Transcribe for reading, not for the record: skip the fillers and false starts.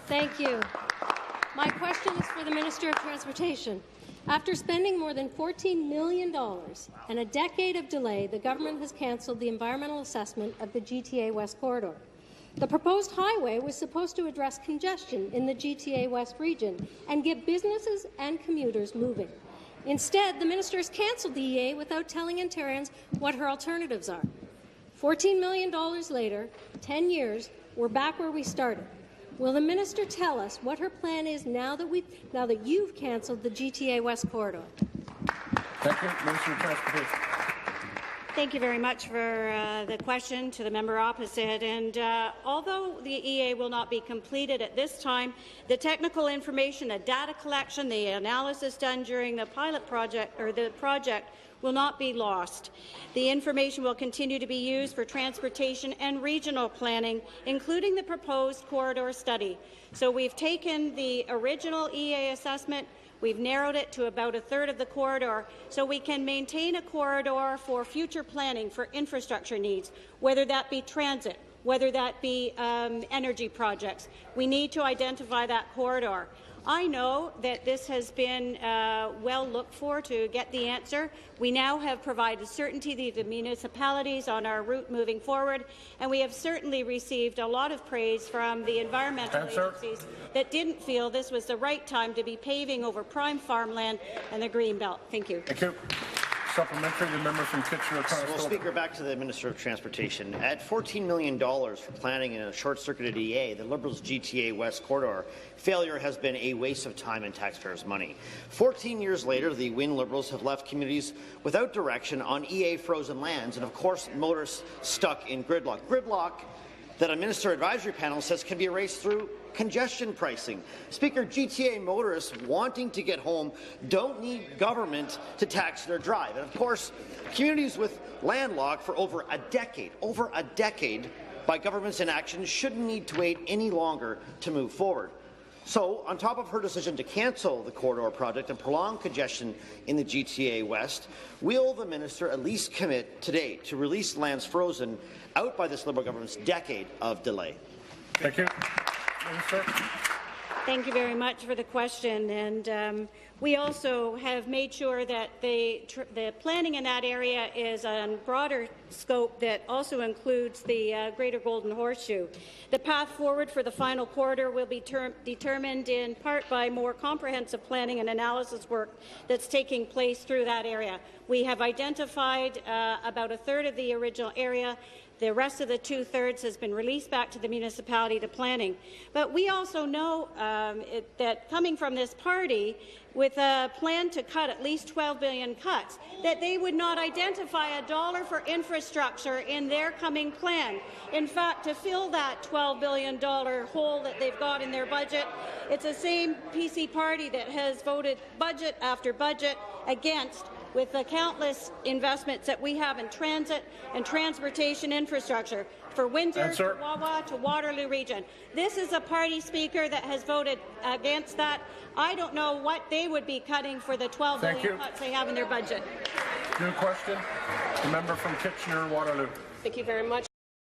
Thank you. My question is for the Minister of Transportation. After spending more than $14 million and a decade of delay, the government has cancelled the environmental assessment of the GTA West corridor. The proposed highway was supposed to address congestion in the GTA West region and get businesses and commuters moving. Instead, the minister has cancelled the EA without telling Ontarians what her alternatives are. $14 million later, 10 years, we're back where we started. Will the minister tell us what her plan is now that you've cancelled the GTA West corridor? Thank you, Minister of Transportation. Thank you very much for the question to the member opposite. And although the EA will not be completed at this time, the technical information, the data collection, the analysis done during the pilot project or the project will not be lost. The information will continue to be used for transportation and regional planning, including the proposed corridor study. So we've taken the original EA assessment, we've narrowed it to about a third of the corridor so we can maintain a corridor for future planning for infrastructure needs, whether that be transit, whether that be energy projects. We need to identify that corridor. I know that this has been well looked for to get the answer. We now have provided certainty to the municipalities on our route moving forward, and we have certainly received a lot of praise from the environmental agencies that didn't feel this was the right time to be paving over prime farmland and the Greenbelt. Thank you. Thank you. Supplementary, the member from Kitchener-Conestoga. Well, Speaker, back to the Minister of Transportation. At $14 million for planning in a short-circuited EA, the Liberals' GTA West corridor failure has been a waste of time and taxpayers' money. 14 years later, the Wynne Liberals have left communities without direction on EA frozen lands, and of course, motorists stuck in gridlock. Gridlock that a minister advisory panel says can be erased through congestion pricing. Speaker, GTA motorists wanting to get home don't need government to tax their drive. And of course, communities with land locked for over a decade by government's inaction shouldn't need to wait any longer to move forward. So, on top of her decision to cancel the corridor project and prolong congestion in the GTA West, will the minister at least commit today to release lands frozen out by this Liberal government's decade of delay? Thank you. Minister. Thank you very much for the question. And we also have made sure that the planning in that area is on broader scope that also includes the Greater Golden Horseshoe. The path forward for the final corridor will be determined in part by more comprehensive planning and analysis work that's taking place through that area. We have identified about a third of the original area. The rest of the two-thirds has been released back to the municipality to planning. But we also know that coming from this party, with a plan to cut at least 12 billion cuts, that they would not identify a dollar for infrastructure in their coming plan. In fact, to fill that $12 billion hole that they've got in their budget, it's the same PC party that has voted budget after budget against with the countless investments that we have in transit and transportation infrastructure for Windsor, to Wawa, to Waterloo region. This is a party, Speaker, that has voted against that. I don't know what they would be cutting for the 12 billion cuts they have in their budget. New question. The member from Kitchener-Waterloo. Thank you very much.